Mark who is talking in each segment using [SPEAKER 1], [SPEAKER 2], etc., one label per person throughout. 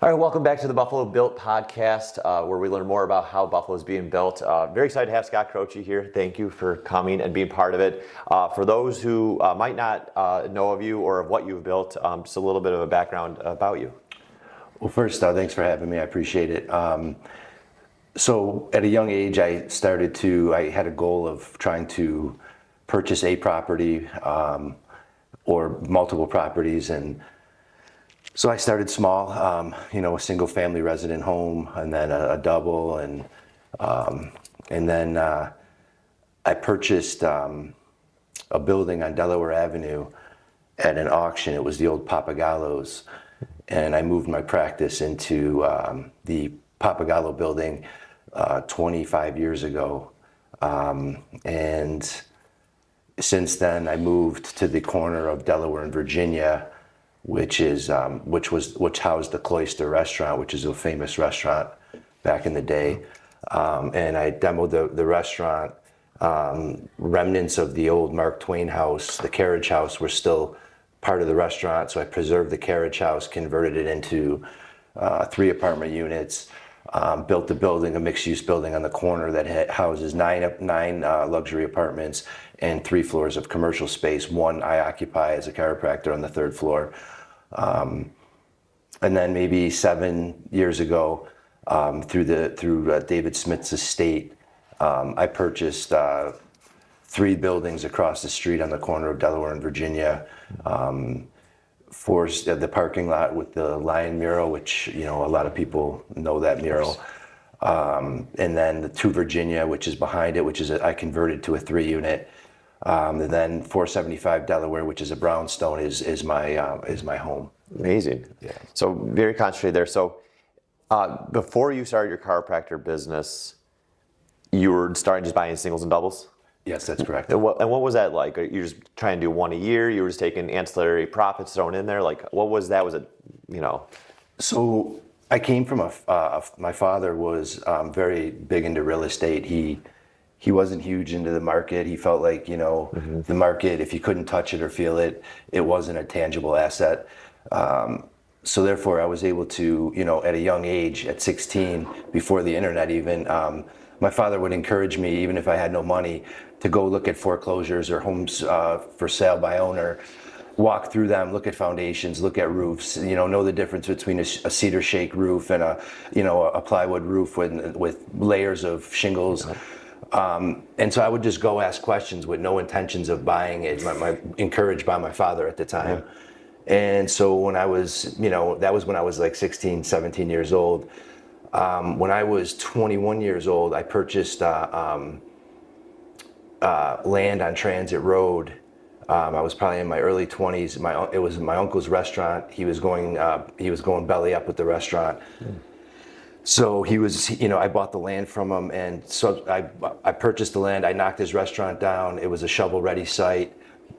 [SPEAKER 1] All right, welcome back to the Buffalo Built podcast, where we learn more about how Buffalo is being built. Very excited to have Scott Croce here. Thank you for coming and being part of it. For those who might not know of you or of what you've built, just a little bit of a background about you.
[SPEAKER 2] Well, first, thanks for having me. I appreciate it. So at a young age, I had a goal of trying to purchase a property or multiple properties. And so I started small, a single family resident home, and then a double. And then I purchased a building on Delaware Avenue at an auction. It was the old Papagallo's. And I moved my practice into the Papagallo building 25 years ago. And since then, I moved to the corner of Delaware and Virginia, which housed the Cloister Restaurant, which is a famous restaurant back in the day. And I demoed the restaurant. Remnants of the old Mark Twain house, the carriage house, were still part of the restaurant, so I preserved the carriage house, converted it into 3 apartment units, built a mixed-use building on the corner that houses nine luxury apartments and 3 floors of commercial space. One I occupy as a chiropractor on the 3rd floor. And then maybe 7 years ago, through David Smith's estate, I purchased 3 buildings across the street on the corner of Delaware and Virginia. For the parking lot with the lion mural, which a lot of people know that mural. And then the 2 Virginia, which is behind it, I converted to a 3-unit. And then 475 Delaware, which is a brownstone, is my home.
[SPEAKER 1] Amazing. Yeah. So very concentrated there. So before you started your chiropractor business, you were starting just buying singles and doubles?
[SPEAKER 2] Yes, that's correct.
[SPEAKER 1] And what was that like? You're just trying to do 1 a year? You were just taking ancillary profits thrown in there? Like, what was that? Was it,
[SPEAKER 2] So I came from my father was very big into real estate. He wasn't huge into the market. He felt like, the market, if you couldn't touch it or feel it, it wasn't a tangible asset. So therefore I was able to, at a young age, at 16, before the internet even, my father would encourage me, even if I had no money, to go look at foreclosures or homes for sale by owner, walk through them, look at foundations, look at roofs, know the difference between a cedar shake roof and a plywood roof with layers of shingles. And so I would just go ask questions with no intentions of buying it, encouraged by my father at the time. Yeah. And so when I was, that was when I was like 16, 17 years old. When I was 21 years old, I purchased land on Transit Road. I was probably in my early 20s. It was my uncle's restaurant. He was going belly up with the restaurant. Mm. So he was, I bought the land from him, and so I purchased the land. I knocked his restaurant down. It was a shovel-ready site,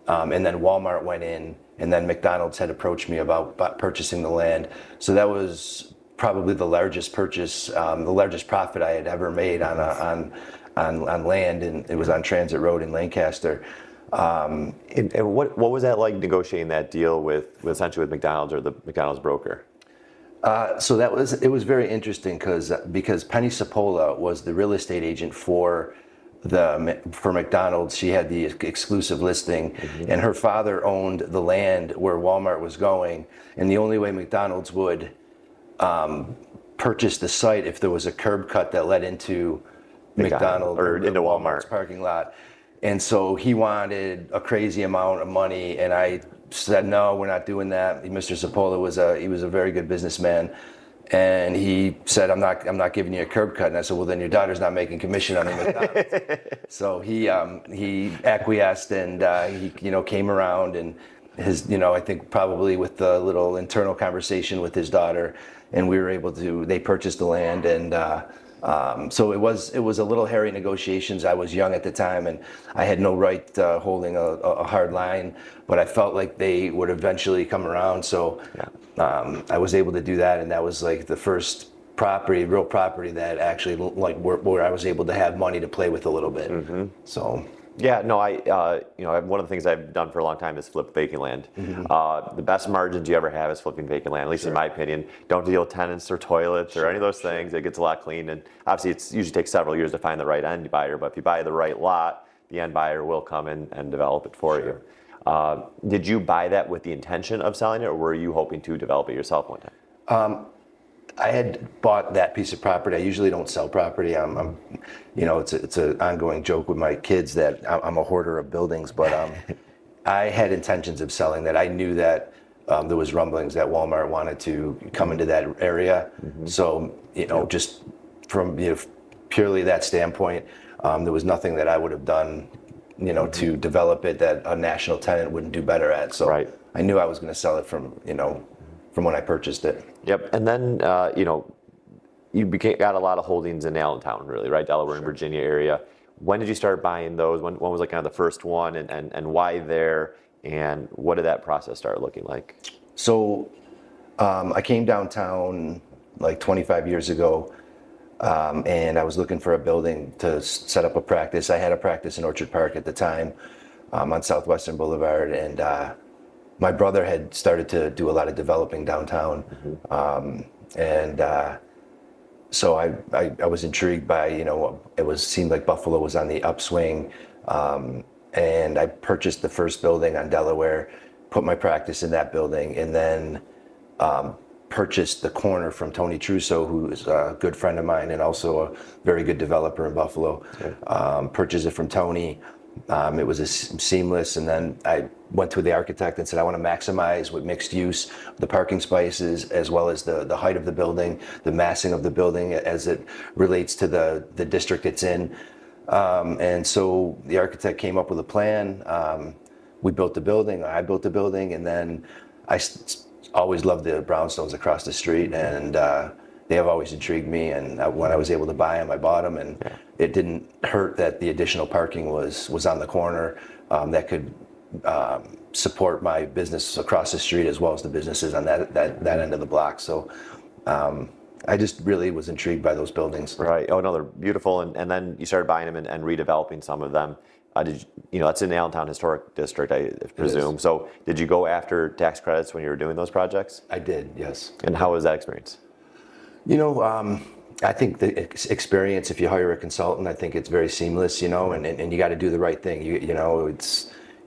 [SPEAKER 2] and then Walmart went in, and then McDonald's had approached me about purchasing the land. So that was probably the largest purchase, the largest profit I had ever made on land, and it was on Transit Road in Lancaster.
[SPEAKER 1] And what was that like, negotiating that deal with essentially with McDonald's or the McDonald's broker?
[SPEAKER 2] So it was very interesting because Penny Cipolla was the real estate agent for McDonald's. She had the exclusive listing, mm-hmm. and her father owned the land where Walmart was going, and the only way McDonald's would purchase the site if there was a curb cut that led into McDonald's
[SPEAKER 1] or into Walmart's
[SPEAKER 2] parking lot. And so he wanted a crazy amount of money, and I said, no, we're not doing that. Mr. Cipolla was a very good businessman, and he said, I'm not giving you a curb cut. And I said, well, then your daughter's not making commission on the McDonald's. So he acquiesced, and he came around, and his I think probably with the little internal conversation with his daughter, and we were able to. They purchased the land, and so it was a little hairy negotiations. I was young at the time, and I had no right holding a hard line, but I felt like they would eventually come around. So I was able to do that, and that was like the first real property that actually where I was able to have money to play with a little bit. Mm-hmm. So
[SPEAKER 1] Yeah, no, one of the things I've done for a long time is flip vacant land. The best margins you ever have is flipping vacant land, at least in my opinion. Don't deal with tenants or toilets or any of those things. It gets a lot clean, and obviously it usually takes several years to find the right end buyer, but if you buy the right lot, the end buyer will come in and develop it for you. Did you buy that with the intention of selling it, or were you hoping to develop it yourself one time?
[SPEAKER 2] I had bought that piece of property. I usually don't sell property. It's an ongoing joke with my kids that I'm a hoarder of buildings, but I had intentions of selling that. I knew that there was rumblings that Walmart wanted to come into that area. So, just from purely that standpoint, there was nothing that I would have done, to develop it that a national tenant wouldn't do better at. So I knew I was going to sell it from when I purchased it.
[SPEAKER 1] Yep, and then you got a lot of holdings in Allentown, really, right? Delaware and Virginia area. When did you start buying those? When was like kind of the first one, and why there? And what did that process start looking like?
[SPEAKER 2] So I came downtown like 25 years ago, and I was looking for a building to set up a practice. I had a practice in Orchard Park at the time, on Southwestern Boulevard, and my brother had started to do a lot of developing downtown, so I was intrigued by, seemed like Buffalo was on the upswing, and I purchased the first building on Delaware, put my practice in that building, and then purchased the corner from Tony Trusso, who is a good friend of mine and also a very good developer in Buffalo. Purchased it from Tony. It was seamless, and then I went to the architect and said, I want to maximize with mixed use the parking spaces, as well as the height of the building, the massing of the building as it relates to the district it's in. And so the architect came up with a plan. We built the building, I built the building, and then always loved the brownstones across the street, and they have always intrigued me, and when I was able to buy them, I bought them, and it didn't hurt that the additional parking was on the corner that could support my business across the street, as well as the businesses on that end of the block. So I just really was intrigued by those buildings.
[SPEAKER 1] Right. Oh no, they're beautiful, and then you started buying them and redeveloping some of them. That's in the Allentown Historic District, I presume. So did you go after tax credits when you were doing those projects?
[SPEAKER 2] I did, yes.
[SPEAKER 1] And how was that experience?
[SPEAKER 2] I think the experience, if you hire a consultant, I think it's very seamless, and you got to do the right thing.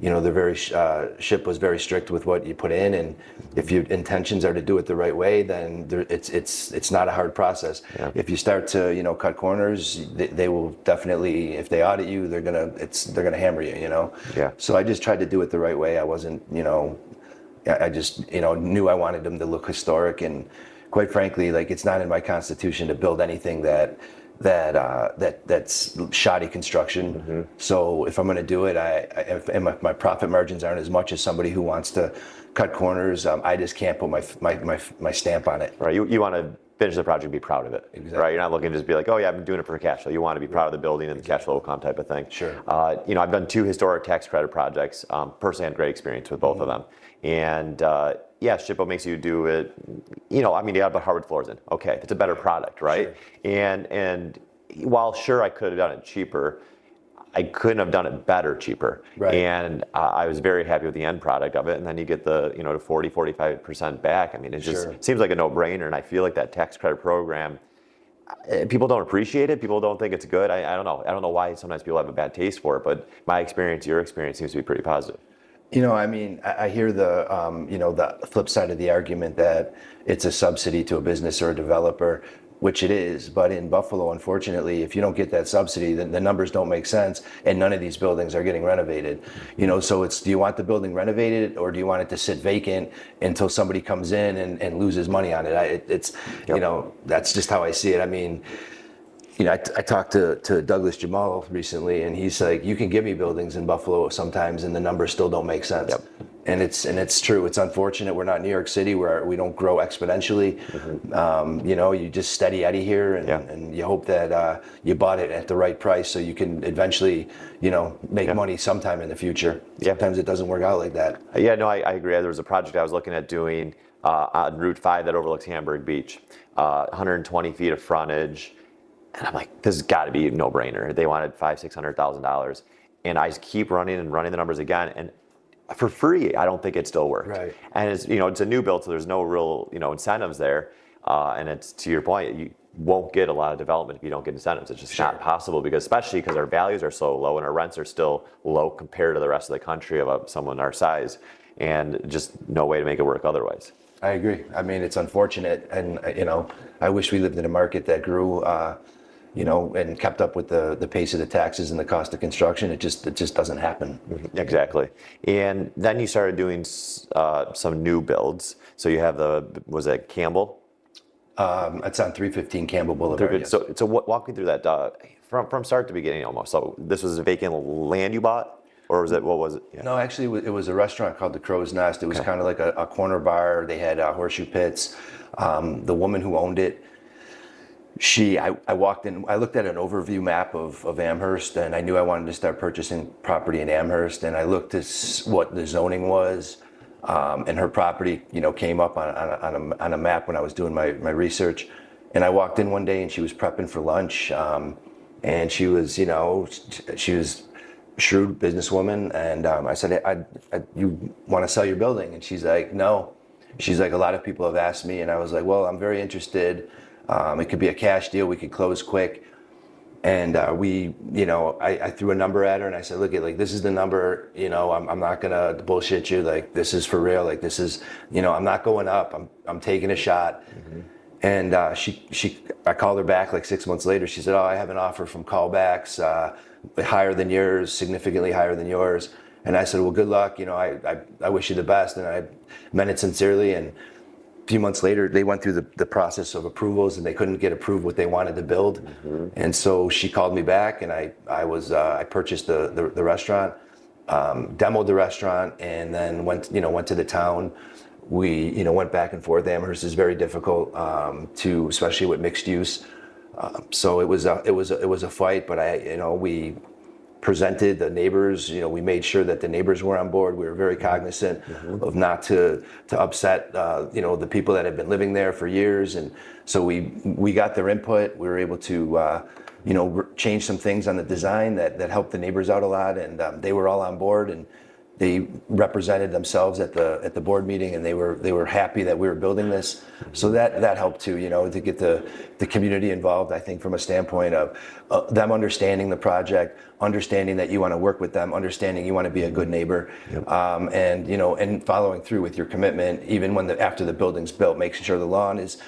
[SPEAKER 2] The very SHIP was very strict with what you put in, and if your intentions are to do it the right way, then it's not a hard process. If you start to cut corners, they will definitely, if they audit you, they're gonna hammer you. So I just tried to do it the right way. I wasn't, I just knew I wanted them to look historic, and quite frankly, like, it's not in my constitution to build anything that's shoddy construction. So if I'm going to do it, and my profit margins aren't as much as somebody who wants to cut corners. I just can't put my stamp on it.
[SPEAKER 1] Right. You want to finish the project and be proud of it.
[SPEAKER 2] Exactly.
[SPEAKER 1] Right. You're not looking to just be like, oh yeah, I'm doing it for cash flow. You want to be proud of the building and the cash flow will come type of thing.
[SPEAKER 2] Sure.
[SPEAKER 1] I've done 2 historic tax credit projects. Personally, had great experience with both of them. And SHPO makes you do it. You got to put hardwood floors in. Okay, it's a better product, right? Sure. And while sure I could have done it cheaper, I couldn't have done it better cheaper.
[SPEAKER 2] Right.
[SPEAKER 1] And I was very happy with the end product of it. And then you get the to 40-45% back. I mean, it just seems like a no-brainer. And I feel like that tax credit program, people don't appreciate it. People don't think it's good. I don't know. I don't know why sometimes people have a bad taste for it. But my experience, your experience, seems to be pretty positive.
[SPEAKER 2] I hear the flip side of the argument that it's a subsidy to a business or a developer, which it is. But in Buffalo, unfortunately, if you don't get that subsidy, then the numbers don't make sense, and none of these buildings are getting renovated. So it's, do you want the building renovated, or do you want it to sit vacant until somebody comes in and loses money on it? That's just how I see it. I mean, I talked to Douglas Jamal recently, and he's like, you can give me buildings in Buffalo sometimes, and the numbers still don't make sense.
[SPEAKER 1] Yep.
[SPEAKER 2] And it's true. It's unfortunate. We're not New York City, where we don't grow exponentially. You just steady Eddie here, and you hope that you bought it at the right price, so you can eventually, make money sometime in the future. Sometimes it doesn't work out like that.
[SPEAKER 1] I agree. There was a project I was looking at doing on Route 5 that overlooks Hamburg Beach, 120 feet of frontage. And I'm like, this has got to be a no-brainer. They wanted $500,000-$600,000. and I just keep running and running the numbers again, and for free, I don't think it still worked.
[SPEAKER 2] Right.
[SPEAKER 1] And it's, it's a new build, so there's no real, incentives there. And it's, to your point, you won't get a lot of development if you don't get incentives. It's just not possible, especially because our values are so low and our rents are still low compared to the rest of the country of someone our size, and just no way to make it work otherwise.
[SPEAKER 2] I agree. I mean, it's unfortunate, and I wish we lived in a market that grew, and kept up with the pace of the taxes and the cost of construction. It just doesn't happen.
[SPEAKER 1] Exactly. And then you started doing some new builds. So you have was it Campbell?
[SPEAKER 2] It's on 315 Campbell Boulevard. Yes.
[SPEAKER 1] So walk me through that from start to beginning almost. So this was a vacant land you bought? Or what was it? Yeah.
[SPEAKER 2] No, actually, it was a restaurant called the Crow's Nest. It was kind of like a corner bar. They had horseshoe pits. The woman who owned it, I walked in, I looked at an overview map of Amherst, and I knew I wanted to start purchasing property in Amherst, and I looked at what the zoning was, and her property, came up on a map when I was doing my research. And I walked in one day, and she was prepping for lunch, and she was shrewd businesswoman, and I said, you want to sell your building? And she's like, no. She's like, a lot of people have asked me. And I was like, well, I'm very interested. It could be a cash deal. We could close quick. And I threw a number at her, and I said, look, this is the number, I'm not going to bullshit you. This is for real. This is, I'm not going up. I'm taking a shot. Mm-hmm. And I called her back 6 months later. She said, oh, I have an offer from Callbacks, higher than yours, significantly higher than yours. And I said, well, good luck. I wish you the best. And I meant it sincerely. And a few months later, they went through the process of approvals, and they couldn't get approved what they wanted to build. Mm-hmm. And so she called me back, and I purchased the restaurant, demoed the restaurant, and then went to the town. We went back and forth. Amherst is very difficult especially with mixed use. So it was a fight, but we presented the neighbors. We made sure that the neighbors were on board. We were very cognizant of not to upset the people that had been living there for years, and so we got their input. We were able to change some things on the design that helped the neighbors out a lot, and they were all on board, and they represented themselves at the board meeting, and they were happy that we were building this. So that helped too, to get the community involved. I think from a standpoint of them understanding the project, understanding that you want to work with them, understanding you want to be a good neighbor, and following through with your commitment, even after the building's built, making sure the lawn is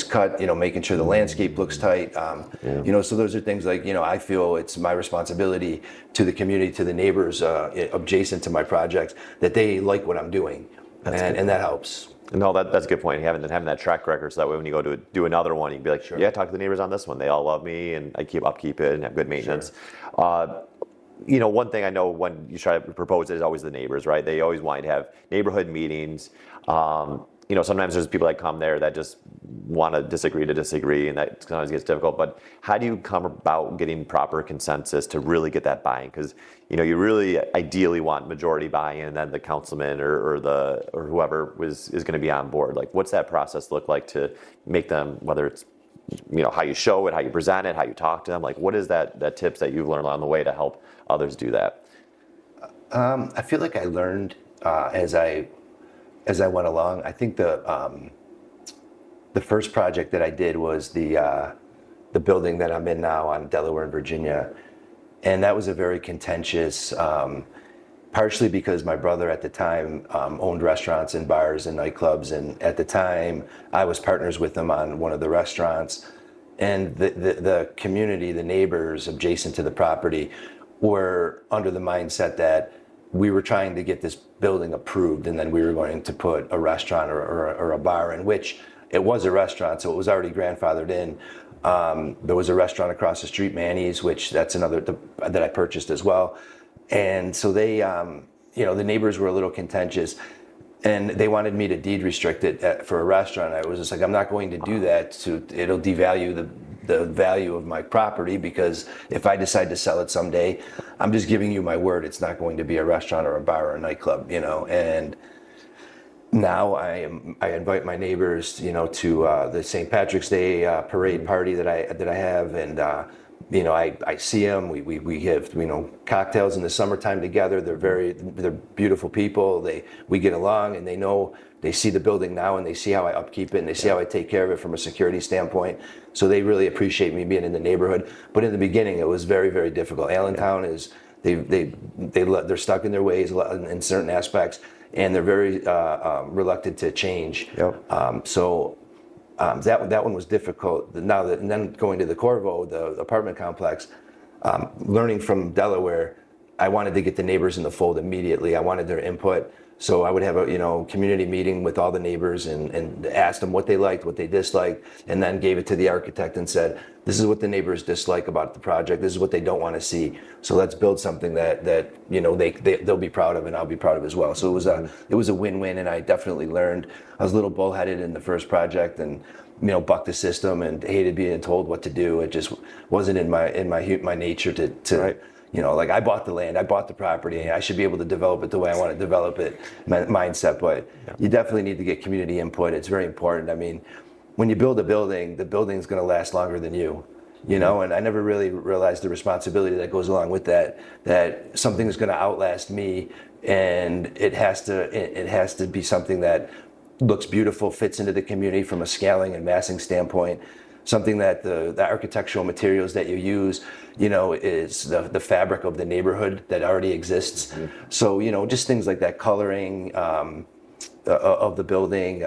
[SPEAKER 2] cut, making sure the landscape looks tight. So those are things I feel it's my responsibility to the community, to the neighbors adjacent to my project, that they like what I'm doing, and that helps.
[SPEAKER 1] No, that's a good point. Having that track record, so that way when you go to do another one, you can be like, sure. Yeah, talk to the neighbors on this one. They all love me, and I upkeep it and have good maintenance. Sure. One thing I know when you try to propose it is always the neighbors, right? They always want you to have neighborhood meetings. Sometimes there's people that come there that just want to disagree, and that sometimes gets difficult. But how do you come about getting proper consensus to really get that buy-in? Because you really ideally want majority buy-in, and then the councilman or whoever is going to be on board. What's that process look like to make them, whether it's how you show it, how you present it, how you talk to them? What is that tips that you've learned along the way to help others do that?
[SPEAKER 2] I feel like I learned as I went along. I think the first project that I did was the building that I'm in now on Delaware and Virginia, and that was a very contentious, partially because my brother at the time owned restaurants and bars and nightclubs, and at the time I was partners with him on one of the restaurants, and the community, the neighbors adjacent to the property, were under the mindset that we were trying to get this building approved, and then we were going to put a restaurant or a bar in, which it was a restaurant, so it was already grandfathered in. There was a restaurant across the street, Manny's, which that's another that I purchased as well. And so they, the neighbors were a little contentious, and they wanted me to deed restrict it for a restaurant. I was just like, I'm not going to do that. It'll devalue the value of my property, because if I decide to sell it someday, I'm just giving you my word, it's not going to be a restaurant or a bar or a nightclub, And now I invite my neighbors, to the St. Patrick's Day parade party that I have, and I see them. We have cocktails in the summertime together. They're beautiful people. We get along, and they see the building now, and they see how I upkeep it, and they see how I take care of it from a security standpoint. So they really appreciate me being in the neighborhood. But in the beginning, it was very, very difficult. Allentown is they're stuck in their ways in certain aspects, and they're very reluctant to change.
[SPEAKER 1] Yep.
[SPEAKER 2] That one was difficult. And then going to the Corvo, the apartment complex, learning from Delaware, I wanted to get the neighbors in the fold immediately. I wanted their input. So I would have a community meeting with all the neighbors and asked them what they liked, what they disliked, and then gave it to the architect and said, this is what the neighbors dislike about the project. This is what they don't want to see. So let's build something that they'll be proud of and I'll be proud of as well. So it was a win-win, and I definitely learned. I was a little bullheaded in the first project and bucked the system and hated being told what to do. It just wasn't in my nature to
[SPEAKER 1] Right.
[SPEAKER 2] Like I bought the land, I bought the property, I should be able to develop it the way I want to develop it, mindset. But you definitely need to get community input. It's very important. I mean, when you build a building, the building's going to last longer than you, and I never really realized the responsibility that goes along with that something is going to outlast me, and it has to be something that looks beautiful, fits into the community from a scaling and massing standpoint. Something that the architectural materials that you use, is the fabric of the neighborhood that already exists. Mm-hmm. So, just things like that, coloring of the building,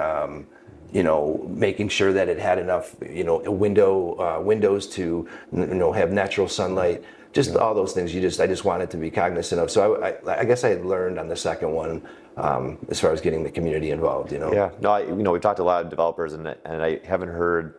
[SPEAKER 2] making sure that it had enough, windows to, have natural sunlight. Just all those things. I just wanted to be cognizant of. So I guess I had learned on the second one, as far as getting the community involved.
[SPEAKER 1] Yeah. No, we've talked to a lot of developers, and I haven't heard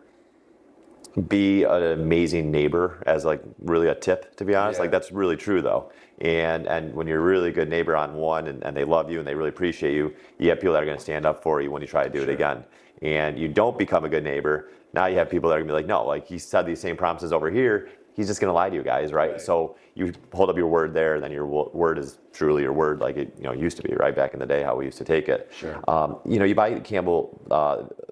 [SPEAKER 1] be an amazing neighbor as like really a tip, to be honest. Like that's really true though. And when you're a really good neighbor on one and they love you and they really appreciate you, you have people that are going to stand up for you when you try to do it again. And you don't become a good neighbor. Now you have people that are going to be like, no, like he said these same promises over here. He's just going to lie to you guys, right? So you hold up your word there, and then your word is truly your word, like it used to be, right? Back in the day, how we used to take it.
[SPEAKER 2] Sure.
[SPEAKER 1] You buy Campbell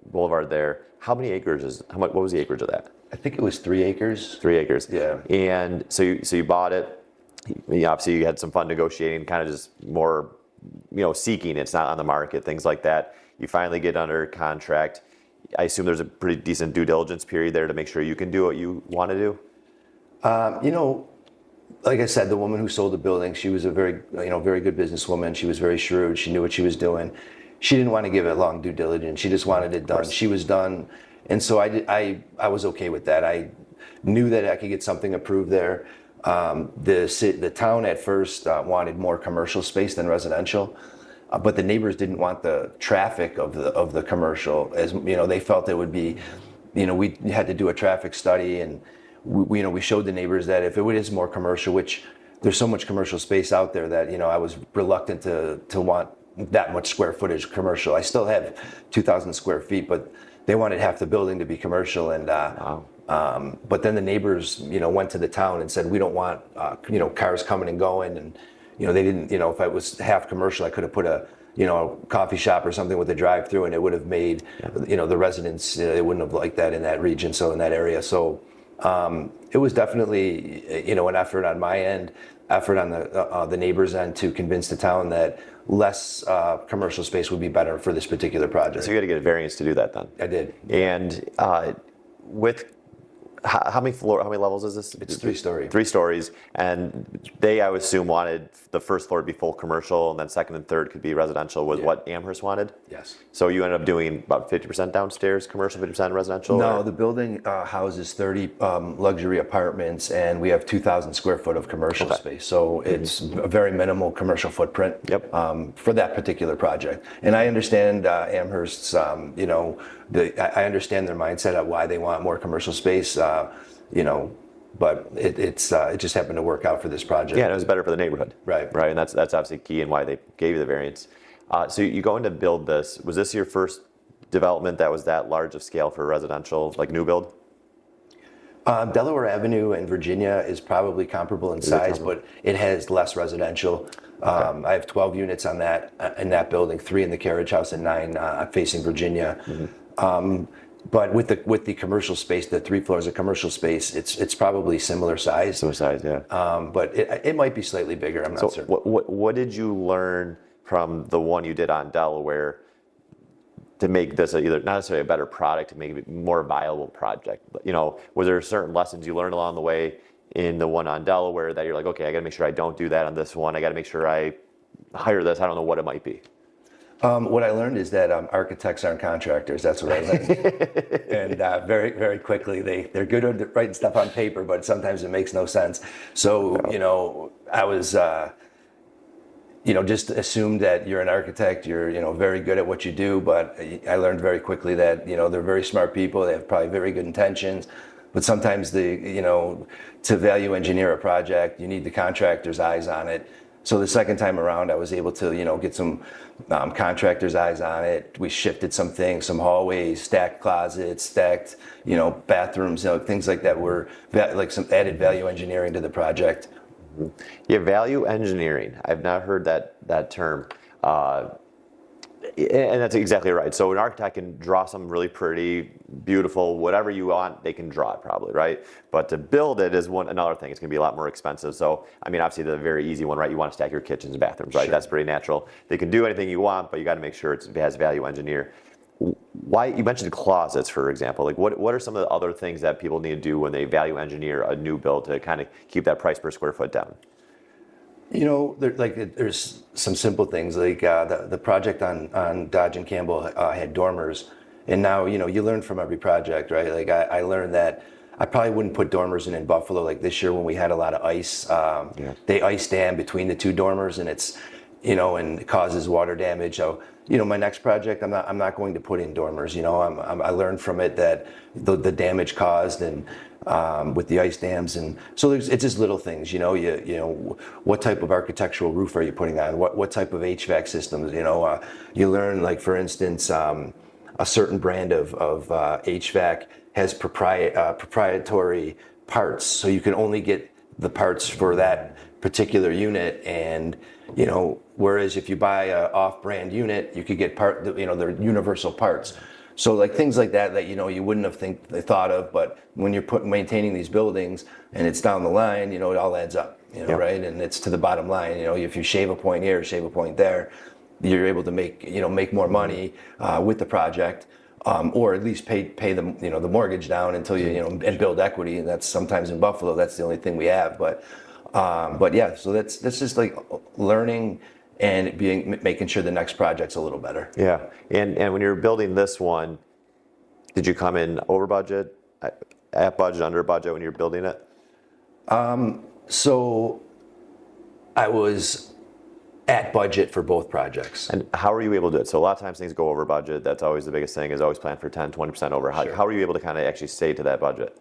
[SPEAKER 1] Boulevard there. How many acres what was the acreage of that?
[SPEAKER 2] I think it was 3 acres.
[SPEAKER 1] 3 acres.
[SPEAKER 2] Yeah.
[SPEAKER 1] And so you bought it. Obviously, you had some fun negotiating, kind of just more, seeking. It's not on the market, things like that. You finally get under contract. I assume there's a pretty decent due diligence period there to make sure you can do what you want to do.
[SPEAKER 2] Like I said, the woman who sold the building, she was a very good businesswoman. She was very shrewd. She knew what she was doing. She didn't want to give it long due diligence. She just wanted it done. She was done. And so I was okay with that. I knew that I could get something approved there. The town at first wanted more commercial space than residential, but the neighbors didn't want the traffic of the commercial. As they felt it would be, we had to do a traffic study, and we showed the neighbors that if it is more commercial, which there's so much commercial space out there that I was reluctant to want that much square footage commercial. I still have 2,000 square feet, but they wanted half the building to be commercial. And but then the neighbors went to the town and said, we don't want cars coming and going. And they didn't, if I was half commercial, I could have put a coffee shop or something with a drive-through, and it would have made the residents, they wouldn't have liked that in that region, so in that area. So it was definitely an effort on my end, effort on the neighbors' end to convince the town that less commercial space would be better for this particular project.
[SPEAKER 1] So you got to get a variance to do that then.
[SPEAKER 2] I did.
[SPEAKER 1] And with how many levels is this?
[SPEAKER 2] It's 3-story.
[SPEAKER 1] 3 stories, and they, I would assume, wanted the first floor to be full commercial, and then second and third could be residential. Was what Amherst wanted?
[SPEAKER 2] Yes.
[SPEAKER 1] So you ended up doing about 50% downstairs commercial, 50% residential?
[SPEAKER 2] No, the building houses 30 luxury apartments, and we have 2,000 square foot of commercial space. So it's a very minimal commercial footprint.
[SPEAKER 1] Yep.
[SPEAKER 2] For that particular project. And I understand Amherst's, I understand their mindset of why they want more commercial space, but it just happened to work out for this project.
[SPEAKER 1] Yeah, and it was better for the neighborhood.
[SPEAKER 2] Right.
[SPEAKER 1] And that's obviously key and why they gave you the variance. So you go in to build this. Was this your first development that was that large of scale for residential, like new build?
[SPEAKER 2] Delaware Avenue in Virginia is probably comparable in size, but it has less residential. I have 12 units on in that building, 3 in the carriage house and 9 facing Virginia. But with the commercial space, the 3 floors of commercial space, it's probably similar size.
[SPEAKER 1] Similar size, yeah.
[SPEAKER 2] But it might be slightly bigger. I'm not certain.
[SPEAKER 1] What did you learn from the one you did on Delaware to make this either not necessarily a better product, to make it a more viable project? You know, were there certain lessons you learned along the way in the one on Delaware that you're like, okay, I got to make sure I don't do that on this one. I got to make sure I hire this. I don't know what it might be.
[SPEAKER 2] What I learned is that architects aren't contractors. That's what I learned. And very, very quickly, they're good at writing stuff on paper, but sometimes it makes no sense. So, you know, I was, you know, just assumed that you're an architect, you're, you know, very good at what you do. But I learned very quickly that, you know, they're very smart people. They have probably very good intentions. But sometimes you know, to value engineer a project, you need the contractor's eyes on it. So the second time around, I was able to, you know, get some contractor's eyes on it. We shifted some things, some hallways, stacked closets, stacked, you know, bathrooms, you know, things like that were like some added value engineering to the project.
[SPEAKER 1] Yeah, value engineering. I've not heard that term. And that's exactly right. So an architect can draw something really pretty, beautiful, whatever you want, they can draw it probably, right? But to build it is another thing. It's going to be a lot more expensive. So, I mean, obviously the very easy one, right? You want to stack your kitchens and bathrooms, right? Sure. That's pretty natural. They can do anything you want, but you got to make sure it has value engineer. Why, you mentioned closets, for example. Like what are some of the other things that people need to do when they value engineer a new build to kind of keep that price per square foot down?
[SPEAKER 2] You know, there's some simple things like the project on Dodge and Campbell had dormers, and now, you know, you learn from every project, right? Like I learned that I probably wouldn't put dormers in Buffalo. Like this year when we had a lot of ice, they ice dam between the 2 dormers, and it's, you know, and it causes water damage. So, you know, my next project, I'm not going to put in dormers. You know, I learned from it that the damage caused and. With the ice dams, and so it's just little things, you know. You know, what type of architectural roof are you putting on? What type of HVAC systems? You know, you learn, like for instance, a certain brand of HVAC has proprietary parts, so you can only get the parts for that particular unit, and you know, whereas if you buy a off-brand unit, you could get they're universal parts. So like things like that you know you wouldn't have thought of, but when you're maintaining these buildings and it's down the line, you know, it all adds up, you know, right? And it's to the bottom line. You know, if you shave a point here, shave a point there, you're able to make more money with the project, or at least pay the, you know, the mortgage down until you know, and build equity. And that's sometimes in Buffalo, that's the only thing we have. But yeah, so that's just like learning. And making sure the next project's a little better. Yeah,
[SPEAKER 1] and when you're building this one, did you come in over budget, at budget, under budget when you're building it?
[SPEAKER 2] So I was at budget for both projects.
[SPEAKER 1] And how are you able to do it? So a lot of times things go over budget. That's always the biggest thing, is always plan for 10, 20% over. How are you able to kind of actually stay to that budget?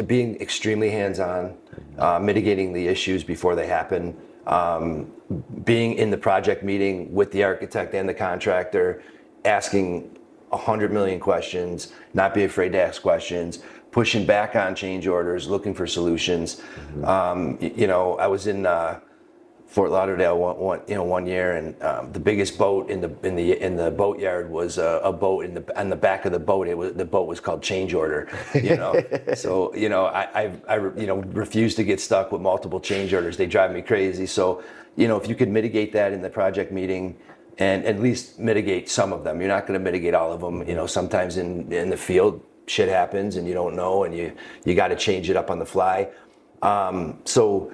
[SPEAKER 2] Being extremely hands-on, mitigating the issues before they happen. Being in the project meeting with the architect and the contractor, asking 100 million questions, not be afraid to ask questions, pushing back on change orders, looking for solutions. You know, I was in Fort Lauderdale one year, and the biggest boat in the boatyard was a boat on the back of the boat. The boat was called change order. You know, so you know I you know, refuse to get stuck with multiple change orders. They drive me crazy. So you know, if you could mitigate that in the project meeting, and at least mitigate some of them. You're not going to mitigate all of them. You know, sometimes in the field shit happens and you don't know, and you got to change it up on the fly. So.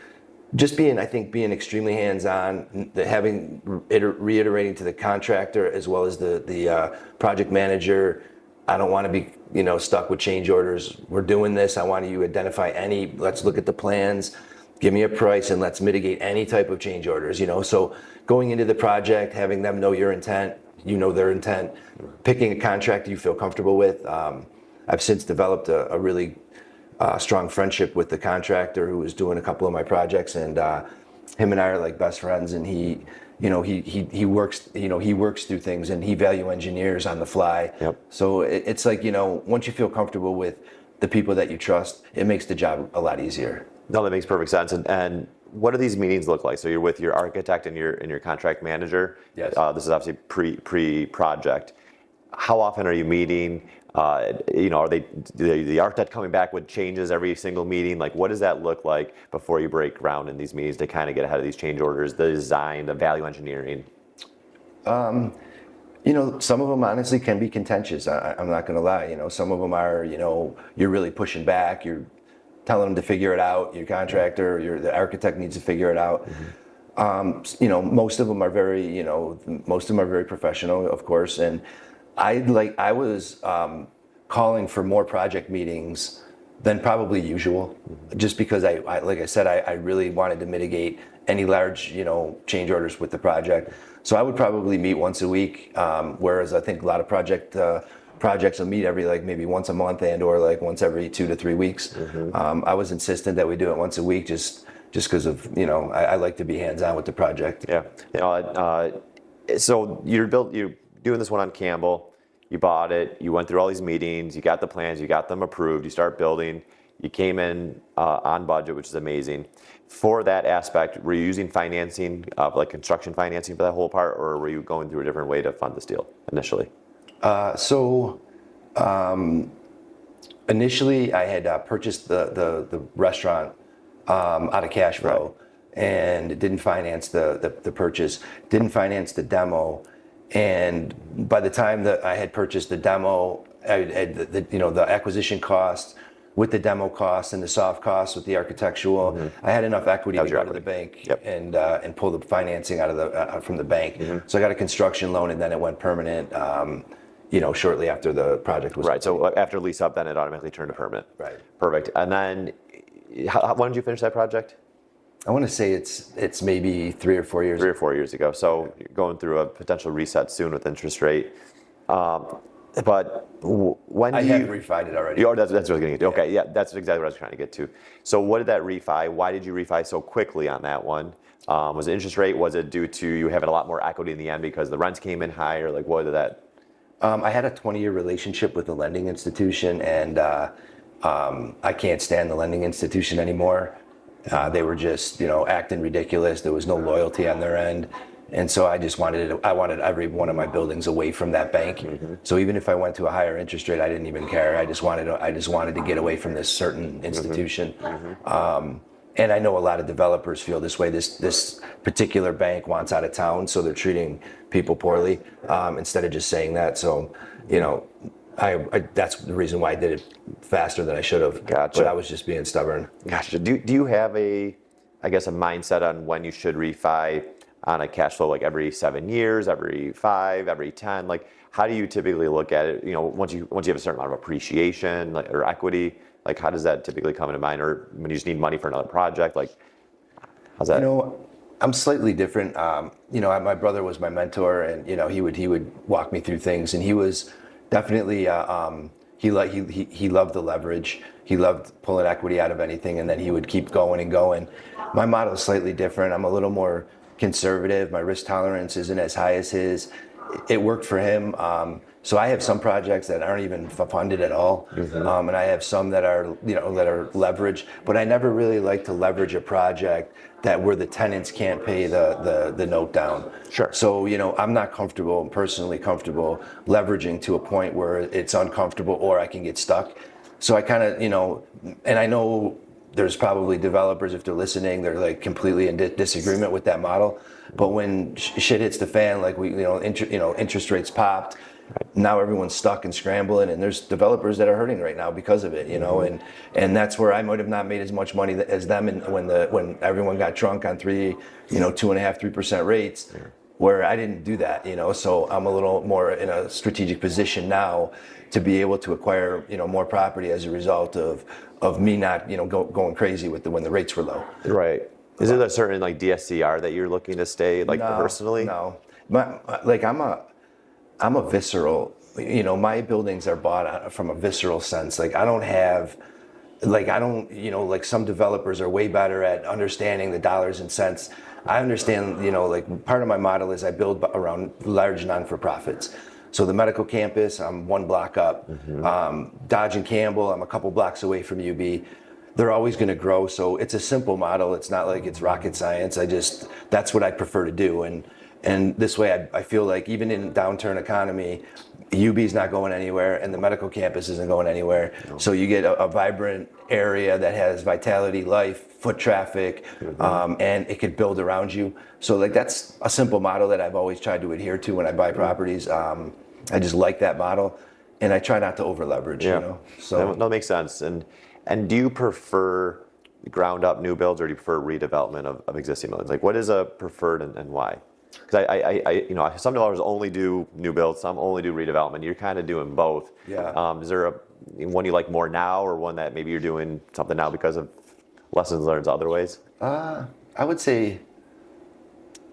[SPEAKER 2] Just being extremely hands-on, reiterating to the contractor as well as the project manager, I don't want to be, you know, stuck with change orders. We're doing this. I want you to identify let's look at the plans, give me a price, and let's mitigate any type of change orders, you know. So going into the project, having them know your intent, you know their intent, picking a contractor you feel comfortable with. I've since developed a really strong friendship with the contractor who was doing a couple of my projects, and him and I are like best friends, and he works through things, and he value engineers on the fly.
[SPEAKER 1] Yep.
[SPEAKER 2] So it's like, you know, once you feel comfortable with the people that you trust, it makes the job a lot easier.
[SPEAKER 1] No, that makes perfect sense. And what do these meetings look like? So you're with your architect and your contract manager.
[SPEAKER 2] Yes.
[SPEAKER 1] This is obviously pre-project. How often are you meeting? Are the architect coming back with changes every single meeting? Like, what does that look like before you break ground in these meetings to kind of get ahead of these change orders, the design, the value engineering?
[SPEAKER 2] Some of them honestly can be contentious. I'm not going to lie. Some of them are, you're really pushing back. You're telling them to figure it out. Your contractor, the architect needs to figure it out. Most of them are very professional, of course. And I was calling for more project meetings than probably usual, just because like I said, I really wanted to mitigate any large, change orders with the project. So I would probably meet once a week, whereas I think a lot of projects will meet every maybe once a month or once every 2 to 3 weeks. I was insistent that we do it once a week, just because of I like to be hands-on with the project.
[SPEAKER 1] Yeah. So you're doing this one on Campbell. You bought it. You went through all these meetings. You got the plans. You got them approved. You start building. You came in on budget, which is amazing. For that aspect, were you using financing, like construction financing for that whole part, or were you going through a different way to fund this deal initially?
[SPEAKER 2] Initially, I had purchased the restaurant out of cash flow, and didn't finance the purchase, didn't finance the demo. And by the time that I had purchased the demo, the acquisition cost with the demo cost and the soft costs with the architectural, I had enough equity to go to the bank and pull the financing out from the bank. So I got a construction loan, and then it went permanent. Shortly after the project was
[SPEAKER 1] right.
[SPEAKER 2] complete.
[SPEAKER 1] So after lease up, then it automatically turned to permanent.
[SPEAKER 2] Right.
[SPEAKER 1] Perfect. And then, when did you finish that project?
[SPEAKER 2] I want to say it's maybe 3 or 4 years.
[SPEAKER 1] 3 or 4 years ago. So you're going through a potential reset soon with interest rate. But when
[SPEAKER 2] I have refied it already.
[SPEAKER 1] That's what I was going to get to. Okay, yeah, that's exactly what I was trying to get to. So what did that refi? Why did you refi so quickly on that one? Was it interest rate? Was it due to you having a lot more equity in the end because the rents came in higher? Like, what did that?
[SPEAKER 2] I had a 20-year relationship with the lending institution, and I can't stand the lending institution anymore. They were just, acting ridiculous. There was no loyalty on their end. And so I wanted every one of my buildings away from that bank. So even if I went to a higher interest rate, I didn't even care. I just wanted to get away from this certain institution. And I know a lot of developers feel this way. This particular bank wants out of town, so they're treating people poorly, instead of just saying that. So, that's the reason why I did it faster than I should have.
[SPEAKER 1] Gotcha.
[SPEAKER 2] But I was just being stubborn.
[SPEAKER 1] Gotcha. Do you have a mindset on when you should refi on a cash flow, like every 7 years, every 5, every 10? Like, how do you typically look at it? Once you have a certain amount of appreciation or equity, like how does that typically come into mind? Or when you just need money for another project, like how's that?
[SPEAKER 2] I'm slightly different. My brother was my mentor, and he would walk me through things, and he was definitely he loved the leverage. He loved pulling equity out of anything, and then he would keep going and going. My model is slightly different. I'm a little more conservative. My risk tolerance isn't as high as his. It worked for him. So I have some projects that aren't even funded at all, and I have some that are leveraged. But I never really like to leverage a project where the tenants can't pay the note down.
[SPEAKER 1] Sure.
[SPEAKER 2] So I'm not personally comfortable leveraging to a point where it's uncomfortable or I can get stuck. So I kind of and I know there's probably developers, if they're listening, they're like completely in disagreement with that model. But when shit hits the fan, like interest rates popped. Now everyone's stuck and scrambling, and there's developers that are hurting right now because of it, and that's where I might have not made as much money as them, and when everyone got drunk on 2.5-3% rates, where I didn't do that, so I'm a little more in a strategic position now to be able to acquire more property as a result of me not going crazy when the rates were low.
[SPEAKER 1] Right. Is it a certain DSCR that you're looking to stay personally?
[SPEAKER 2] No, I'm a visceral, my buildings are bought from a visceral sense. I don't, some developers are way better at understanding the dollars and cents. I understand, part of my model is I build around large non-for-profits. So the medical campus, I'm 1 block up. Dodge and Campbell, I'm a couple blocks away from UB. They're always going to grow. So it's a simple model. It's not like it's rocket science. that's what I prefer to do. And this way, I feel like even in a downturn economy, UB's not going anywhere, and the medical campus isn't going anywhere. So you get a vibrant area that has vitality, life, foot traffic, and it could build around you. So like that's a simple model that I've always tried to adhere to when I buy properties. I just like that model, and I try not to over leverage. You know, so
[SPEAKER 1] that makes sense. And do you prefer ground up new builds, or do you prefer redevelopment of existing buildings? Like, what is a preferred and why? Because I some developers only do new builds, some only do redevelopment. You're kind of doing both.
[SPEAKER 2] Yeah.
[SPEAKER 1] Is there one you like more now, or one that maybe you're doing something now because of lessons learned other ways?
[SPEAKER 2] I would say